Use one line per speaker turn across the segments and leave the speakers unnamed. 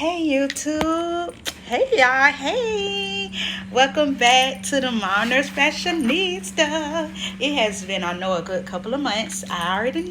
Hey YouTube, hey y'all, hey, welcome back to the Themomnursefashionista. It has been, I know, a good couple of months. I already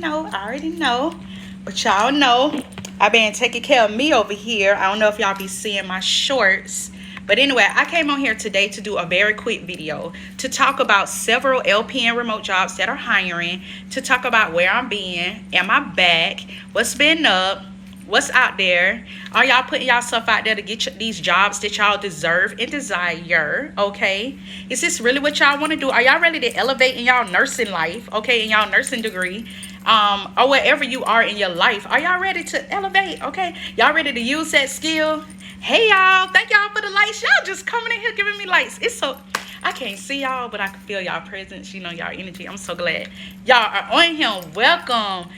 know, but y'all know I've been taking care of me over here. I don't know if y'all be seeing my shorts, but anyway, I came on here today to do a very quick video to talk about several LPN remote jobs that are hiring, to talk about where I'm being, am I back, what's been up, what's out there. Are y'all putting yourself out there to get these jobs that y'all deserve and desire? Okay, is this really what y'all want to do? Are y'all ready to elevate in y'all nursing life? Okay, in y'all nursing degree, or wherever you are in your life, are y'all ready to elevate? Okay, y'all ready to use that skill? Hey y'all, thank y'all for the lights. Y'all just coming in here giving me lights. It's so, I can't see y'all, but I can feel y'all presence, you know, y'all energy. I'm so glad y'all are on here. Welcome.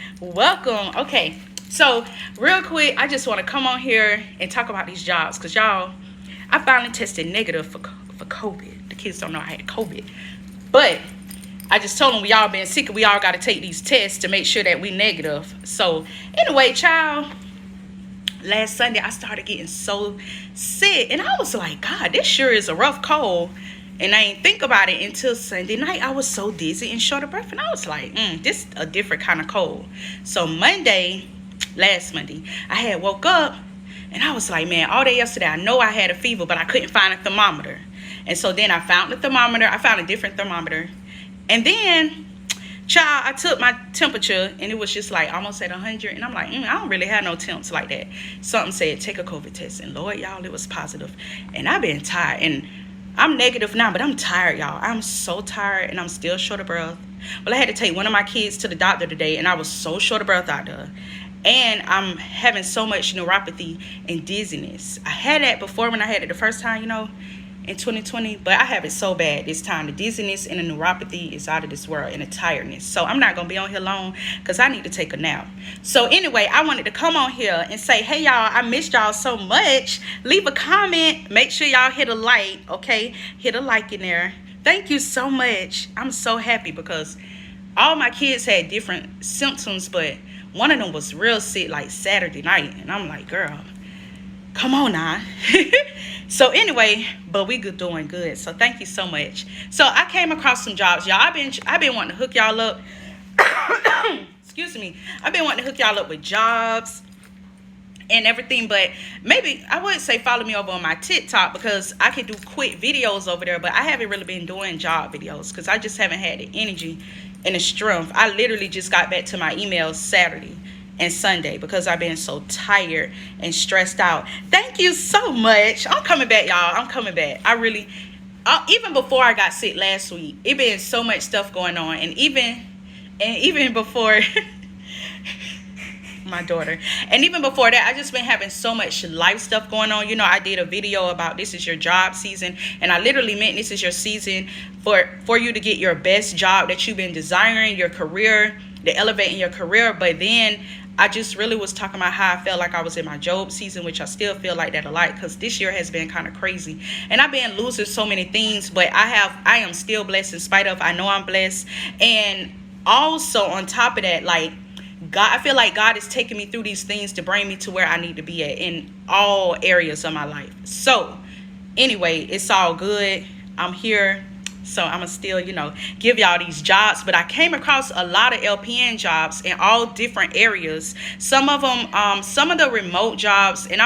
Okay, so real quick, I just want to come on here and talk about these jobs, because y'all, I finally tested negative for COVID. The kids don't know I had COVID, but I just told them we all been sick and we all got to take these tests to make sure that we negative. So anyway, child, last Sunday I started getting so sick, and I was like, God, this sure is a rough cold. And I didn't think about it until Sunday night. I was so dizzy and short of breath, and I was like, this a different kind of cold. So last Monday, I had woke up and I was like, man, all day yesterday I know I had a fever, but I couldn't find a thermometer. And so then I found the thermometer. I found a different thermometer, and then, child, I took my temperature and it was just like almost at 100, and I'm like, I don't really have no temps like that. Something said take a COVID test, and Lord, y'all, it was positive. And I've been tired, and I'm negative now, but I'm tired, y'all. I'm so tired, and I'm still short of breath. Well, I had to take one of my kids to the doctor today, and I was so short of breath out there. And I'm having so much neuropathy and dizziness. I had that before when I had it the first time, you know, in 2020, but I have it so bad this time. The dizziness and the neuropathy is out of this world, and the tiredness. So I'm not gonna be on here long because I need to take a nap. So anyway, I wanted to come on here and say, hey y'all, I missed y'all so much. Leave a comment, make sure y'all hit a like, okay? Hit a like in there. Thank you so much. I'm so happy because all my kids had different symptoms, but one of them was real sick like Saturday night, and I'm like, girl, come on now. So anyway, but we doing good. So thank you so much. So I came across some jobs, y'all. I've been wanting to hook y'all up. Excuse me. I've been wanting to hook y'all up with jobs and everything, but maybe I would say follow me over on my TikTok, because I can do quick videos over there, but I haven't really been doing job videos because I just haven't had the energy and the strength. I literally just got back to my emails Saturday and Sunday because I've been so tired and stressed out. Thank you so much. I'm coming back, y'all. I'm coming back. I really, even before I got sick last week, it been so much stuff going on, and even before my daughter, and even before that, I just been having so much life stuff going on. You know, I did a video about this is your job season, and I literally meant this is your season for you to get your best job that you've been desiring, your career, to elevate in your career. But then I just really was talking about how I felt like I was in my Job season, which I still feel like that a lot, because this year has been kind of crazy, and I've been losing so many things, but I am still blessed in spite of. I know I'm blessed. And also on top of that, like, God, I feel like God is taking me through these things to bring me to where I need to be at in all areas of my life. So anyway, it's all good. I'm here. So I'm going to still, you know, give y'all these jobs. But I came across a lot of LPN jobs in all different areas. Some of them, some of the remote jobs. And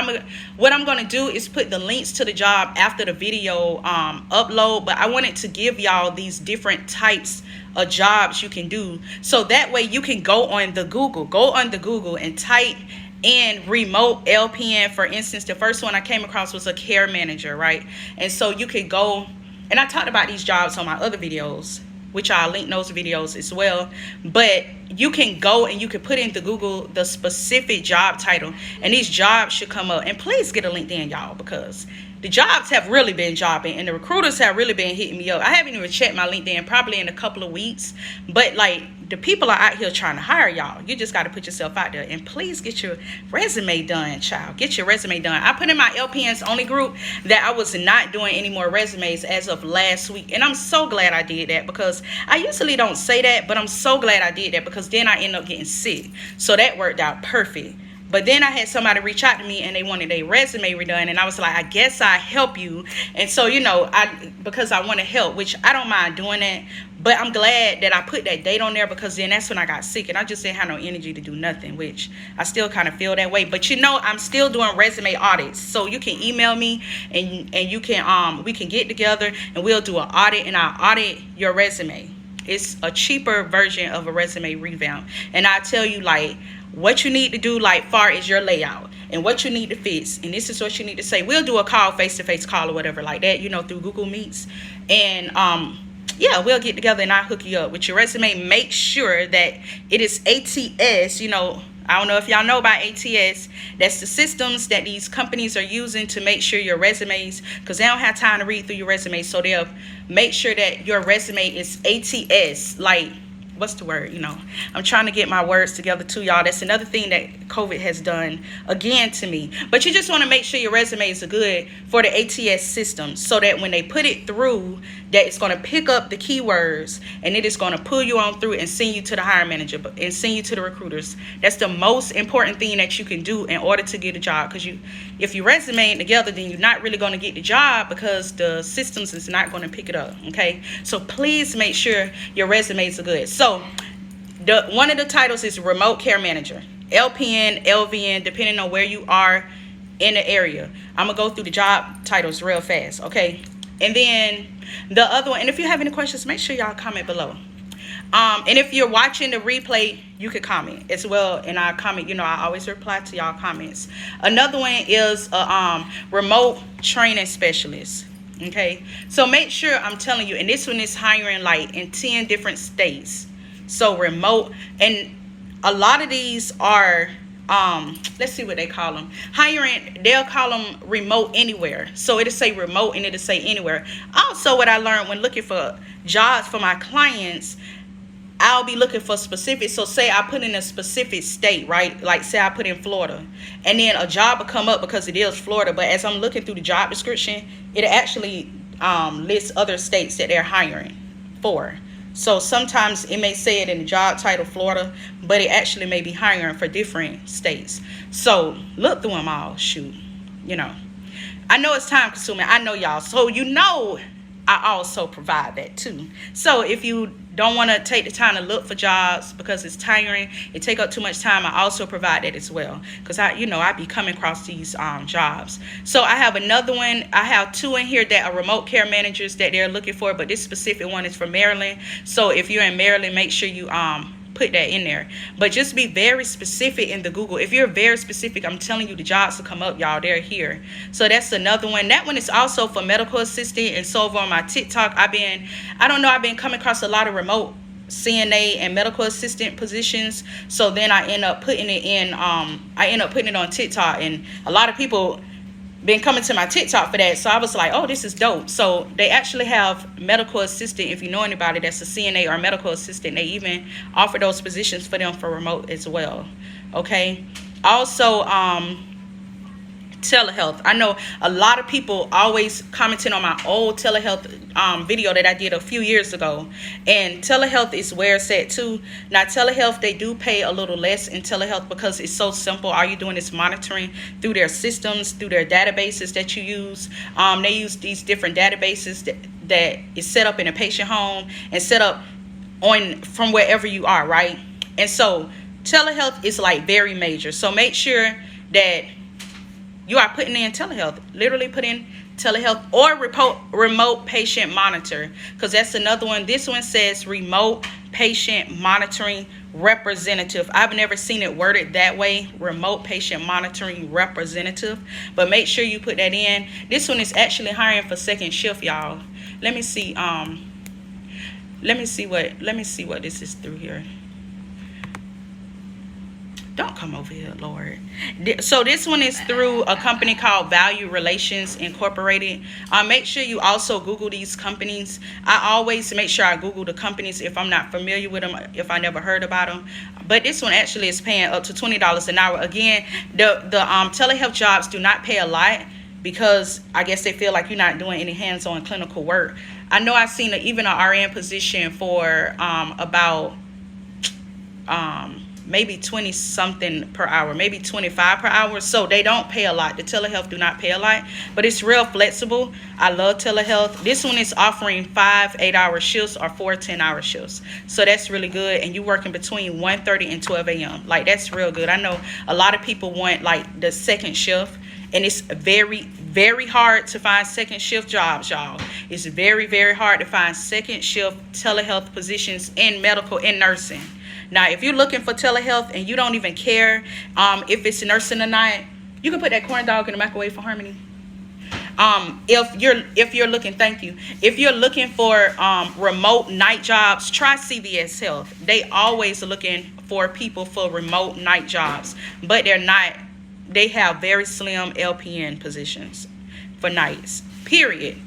what I'm going to do is put the links to the job after the video upload. But I wanted to give y'all these different types of jobs you can do, so that way you can go on the Google and type in remote LPN. For instance, the first one I came across was a care manager, right? And so you could go, and I talked about these jobs on my other videos, which I'll link those videos as well. But you can go and you can put into Google the specific job title, and these jobs should come up. And please get a LinkedIn, y'all, because the jobs have really been jobbing, and the recruiters have really been hitting me up. I haven't even checked my LinkedIn probably in a couple of weeks, but like, the people are out here trying to hire y'all. You just got to put yourself out there, and please get your resume done, child. Get your resume done. I put in my LPNs only group that I was not doing any more resumes as of last week, and I'm so glad I did that, because I usually don't say that, but I'm so glad I did that, because then I end up getting sick. So that worked out perfect. But then I had somebody reach out to me and they wanted their resume redone, and I was like, I guess I help you. And so, you know, because I want to help, which I don't mind doing that, but I'm glad that I put that date on there, because then that's when I got sick and I just didn't have no energy to do nothing, which I still kind of feel that way. But you know, I'm still doing resume audits, so you can email me and you can we can get together and we'll do an audit, and I'll audit your resume. It's a cheaper version of a resume revamp, and I tell you like what you need to do, like far as your layout and what you need to fix, and this is what you need to say. We'll do a call, face-to-face call or whatever like that, you know, through Google Meets, and yeah, we'll get together and I'll hook you up with your resume. Make sure that it is ATS. You know, I don't know if y'all know about ATS. That's the systems that these companies are using to make sure your resumes, because they don't have time to read through your resume, so they'll make sure that your resume is ATS, like, what's the word? You know, I'm trying to get my words together too, y'all. That's another thing that COVID has done again to me. But you just want to make sure your resumes are good for the ATS system, so that when they put it through, that it's going to pick up the keywords and it is going to pull you on through and send you to the hiring manager and send you to the recruiters. That's the most important thing that you can do in order to get a job, because if your resume ain't together, then you're not really going to get the job, because the systems is not going to pick it up. Okay, so please make sure your resumes are good. So one of the titles is remote care manager, LPN, LVN, depending on where you are in the area. I'm gonna go through the job titles real fast, okay? And then the other one, and if you have any questions, make sure y'all comment below. And if you're watching the replay, you can comment as well, and I comment. You know, I always reply to y'all comments. Another one is a remote training specialist. Okay, so make sure, I'm telling you, and this one is hiring like in 10 different states. So remote, and a lot of these are let's see what they call them. Hiring, they'll call them remote anywhere. So it'll say remote and it'll say anywhere. Also, what I learned when looking for jobs for my clients, I'll be looking for specific. So say I put in a specific state, right? Like say I put in Florida, and then a job will come up because it is Florida. But as I'm looking through the job description, it actually lists other states that they're hiring for. So sometimes it may say it in the job title Florida, but it actually may be hiring for different states. So look through them all. Shoot, you know, I know it's time consuming. I know y'all. So you know, I also provide that too. So if you don't want to take the time to look for jobs because it's tiring, it take up too much time, I also provide that as well, because I be coming across these jobs. So I have another one. I have two in here that are remote care managers that they're looking for, but this specific one is for Maryland. So if you're in Maryland, make sure you put that in there, but just be very specific in the Google. If you're very specific, I'm telling you, the jobs will come up, y'all. They're here. So that's another one. That one is also for medical assistant. And so over on my TikTok, I've been coming across a lot of remote CNA and medical assistant positions. So then I end up putting it in on TikTok, and a lot of people been coming to my TikTok for that. So I was like, oh, this is dope. So they actually have medical assistant. If you know anybody that's a CNA or medical assistant, they even offer those positions for them for remote as well. Okay. Also, telehealth. I know a lot of people always commenting on my old telehealth video that I did a few years ago, and telehealth is where it's at too. Now telehealth, they do pay a little less in telehealth because it's so simple. All you're doing is monitoring through their systems, through their databases that you use. They use these different databases that is set up in a patient home and set up from wherever you are, right? And so telehealth is like very major. So make sure that you are putting in telehealth. Literally put in telehealth or remote patient monitor, because that's another one. This one says remote patient monitoring representative. I've never seen it worded that way, remote patient monitoring representative, but make sure you put that in. This one is actually hiring for second shift, y'all. Let me see what this is through here. Don't come over here, Lord. So this one is through a company called Value Relations Incorporated. Make sure you also Google these companies. I always make sure I Google the companies if I'm not familiar with them, if I never heard about them. But this one actually is paying up to $20 an hour. Again, the telehealth jobs do not pay a lot, because I guess they feel like you're not doing any hands-on clinical work. I know I've seen even an RN position for about maybe 20 something per hour, maybe 25 per hour. So they don't pay a lot. The telehealth do not pay a lot, but it's real flexible. I love telehealth. This one is offering 5 8-hour shifts or 4 10-hour shifts. So that's really good. And you working between 1:30 and 12 a.m. Like, that's real good. I know a lot of people want like the second shift, and it's very, very hard to find second shift jobs, y'all. It's very, very hard to find second shift telehealth positions in medical and nursing. Now, if you're looking for telehealth and you don't even care if it's nursing or not, you can put that corn dog in the microwave for Harmony. If you're looking, thank you. If you're looking for remote night jobs, try CVS Health. They always are looking for people for remote night jobs, but they're not. They have very slim LPN positions for nights, period.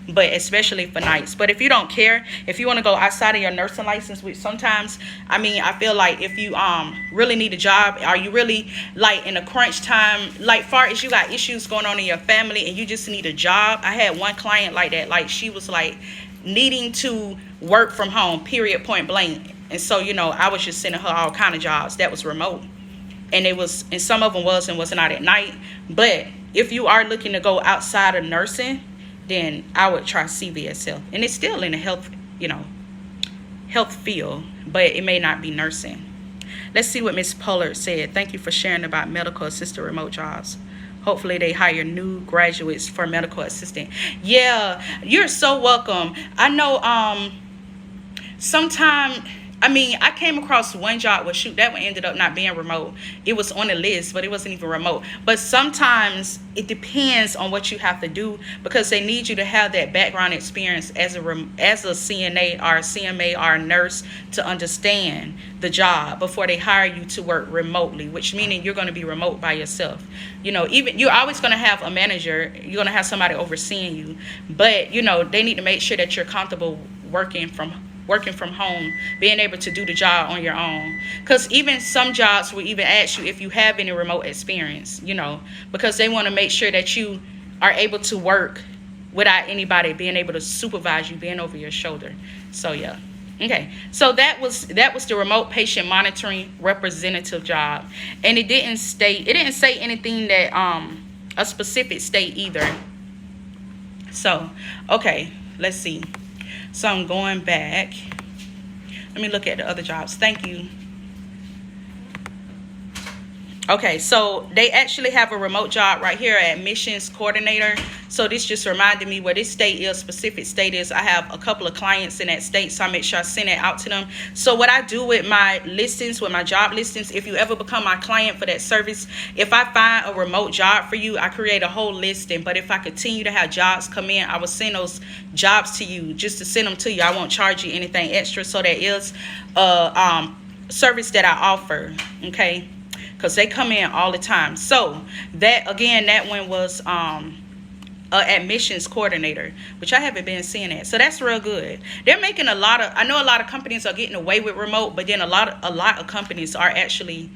But especially for nights. But if you don't care, if you want to go outside of your nursing license, which sometimes, I mean, I feel like if you really need a job, are you really like in a crunch time, like far as you got issues going on in your family and you just need a job. I had one client like that, like she was like needing to work from home, period, point blank. And so, you know, I was just sending her all kind of jobs that was remote. And it was, and some of them was and was not at night. But if you are looking to go outside of nursing, then I would try CVS Health. And it's still in the health, you know, health field, but it may not be nursing. Let's see what Miss Pollard said. Thank you for sharing about medical assistant remote jobs. Hopefully they hire new graduates for medical assistant. Yeah, you're so welcome. I know sometime, I mean, I came across one job, well, shoot, that one ended up not being remote. It was on the list, but it wasn't even remote. But sometimes it depends on what you have to do, because they need you to have that background experience as a CNA or a CMA or a nurse to understand the job before they hire you to work remotely, which meaning you're going to be remote by yourself. You know, even you're always going to have a manager. You're going to have somebody overseeing you. But, you know, they need to make sure that you're comfortable working from home, being able to do the job on your own. Because even some jobs will even ask you if you have any remote experience, you know, because they want to make sure that you are able to work without anybody being able to supervise you, being over your shoulder. So yeah. Okay, so that was the remote patient monitoring representative job, and it didn't say anything that a specific state either. So okay, let's see. So I'm going back. Let me look at the other jobs. Thank you. Okay, so they actually have a remote job right here, admissions coordinator. So this just reminded me where this state is, specific state is. I have a couple of clients in that state, so I make sure I send it out to them. So what I do with my listings, with my job listings, if you ever become my client for that service, if I find a remote job for you, I create a whole listing. But if I continue to have jobs come in, I will send those jobs to you, just to send them to you. I won't charge you anything extra. So that is a service that I offer, okay? Because they come in all the time. So that, again, that one was admissions coordinator, which I haven't been seeing that. So that's real good. They're making a lot of, I know a lot of companies are getting away with remote, but then a lot of companies are actually,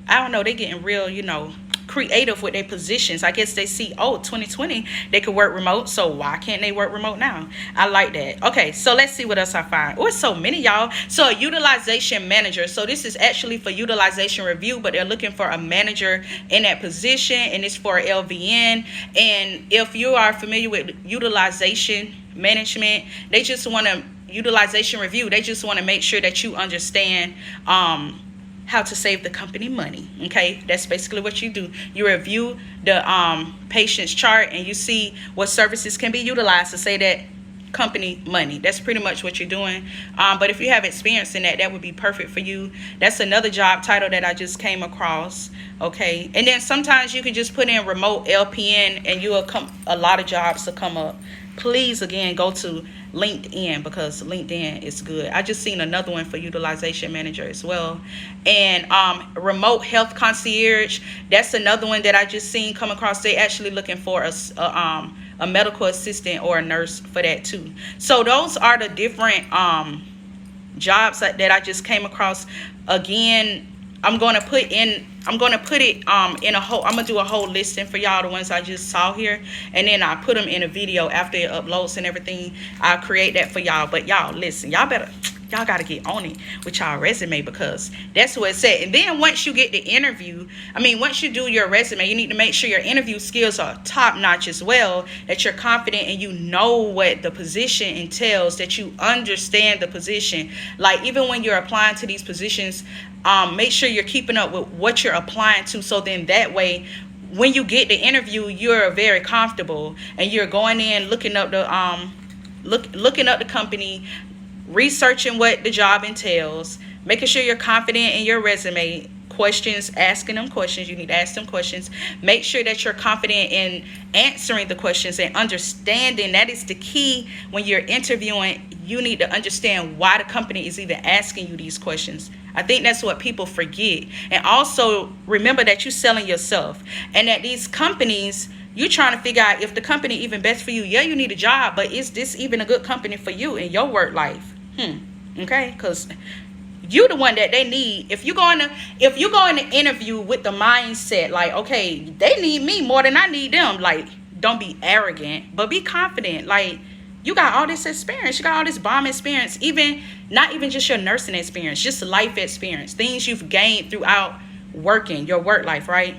I don't know, they're getting real, you know, creative with their positions. I guess they see, oh, 2020 they could work remote, so why can't they work remote now? I like that. Okay, so let's see what else I find. Oh, it's so many, y'all. So a utilization manager. So this is actually for utilization review, but they're looking for a manager in that position, and it's for LVN. And if you are familiar with utilization management, they just want to utilization review. They just want to make sure that you understand how to save the company money. Okay, that's basically what you do. You review the patient's chart and you see what services can be utilized to save that company money. That's pretty much what you're doing. But if you have experience in that, that would be perfect for you. That's another job title that I just came across. Okay, and then sometimes you can just put in remote LPN and you will come, a lot of jobs will come up. Please, again, go to LinkedIn, because LinkedIn is good. I just seen another one for utilization manager as well. And remote health concierge, that's another one that I just seen come across. They actually looking for a medical assistant or a nurse for that too. So those are the different jobs that I just came across. Again, I'm gonna put it in a whole, I'm gonna do a whole listing for y'all, the ones I just saw here, and then I put them in a video after it uploads and everything. I'll create that for y'all. But y'all, listen, y'all better y'all got to get on it with y'all resume, because that's what it said. And then once you get the interview, once you do your resume, you need to make sure your interview skills are top notch as well, that you're confident and you know what the position entails, that you understand the position. Like, even when you're applying to these positions, make sure you're keeping up with what you're applying to, so then that way when you get the interview, you're very comfortable and you're going in looking up the looking up the company, researching what the job entails, making sure you're confident in your resume, asking them questions. You need to ask them questions. Make sure that you're confident in answering the questions and understanding. That is the key when you're interviewing. You need to understand why the company is even asking you these questions. I think that's what people forget. And also remember that you're selling yourself, and that these companies, you're trying to figure out if the company even best for you. Yeah, you need a job, but is this even a good company for you in your work life? Okay, because you the one that they need. If you go in the interview with the mindset like, okay, they need me more than I need them, like, don't be arrogant, but be confident. Like, you got all this experience, you got all this bomb experience, not even just your nursing experience, just life experience, things you've gained throughout working, your work life, right?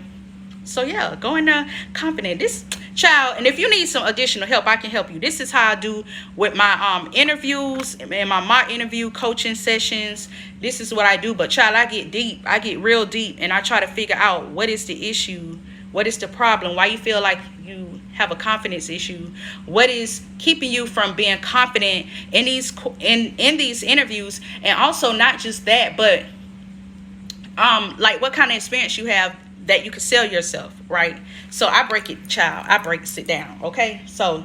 So yeah, go in there confident. This child, and if you need some additional help, I can help you. This is how I do with my interviews and my mock interview coaching sessions. This is what I do. But child, I get deep. I get real deep, and I try to figure out what is the issue, what is the problem, why you feel like you have a confidence issue, what is keeping you from being confident in these interviews. And also not just that, but like what kind of experience you have that you can sell yourself, right? So I break it down, okay? So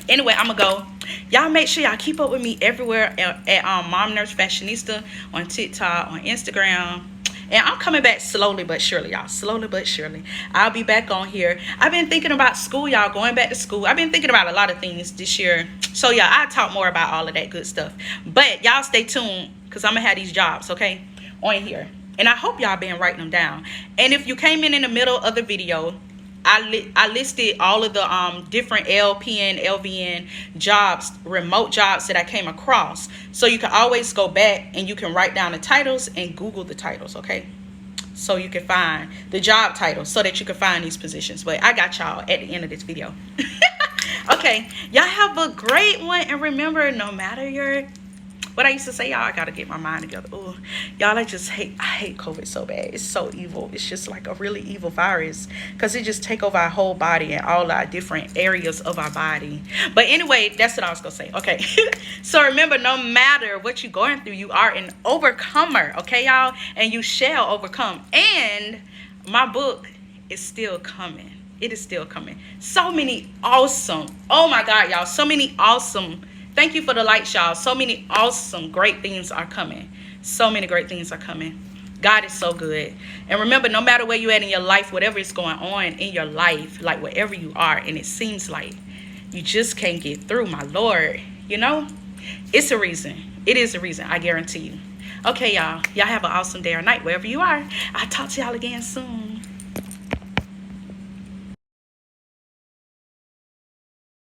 anyway, I'm gonna go. Y'all make sure y'all keep up with me everywhere at Themomnursefashionista on TikTok, on Instagram. And I'm coming back slowly but surely, y'all. Slowly but surely. I'll be back on here. I've been thinking about school, y'all, going back to school. I've been thinking about a lot of things this year. So yeah, I'll talk more about all of that good stuff. But y'all stay tuned, because I'm gonna have these jobs, okay, on here. And I hope y'all been writing them down. And if you came in the middle of the video, I listed all of the different LPN, LVN jobs, remote jobs that I came across. So you can always go back and you can write down the titles and Google the titles, okay? So you can find the job titles so that you can find these positions. But I got y'all at the end of this video. Okay, y'all have a great one. And remember, no matter what I used to say, y'all, I gotta get my mind together. Oh, y'all, I hate COVID so bad. It's so evil. It's just like a really evil virus, because it just take over our whole body and all our different areas of our body. But anyway, that's what I was gonna say. Okay. So remember, no matter what you're going through, you are an overcomer, okay, y'all? And you shall overcome. And my book is still coming. It is still coming. So many awesome, oh my God, y'all, so many awesome. Thank you for the likes, y'all. So many awesome, great things are coming. So many great things are coming. God is so good. And remember, no matter where you're at in your life, whatever is going on in your life, like wherever you are, and it seems like you just can't get through, my Lord, you know, it's a reason. It is a reason, I guarantee you. Okay, y'all. Y'all have an awesome day or night wherever you are. I'll talk to y'all again soon.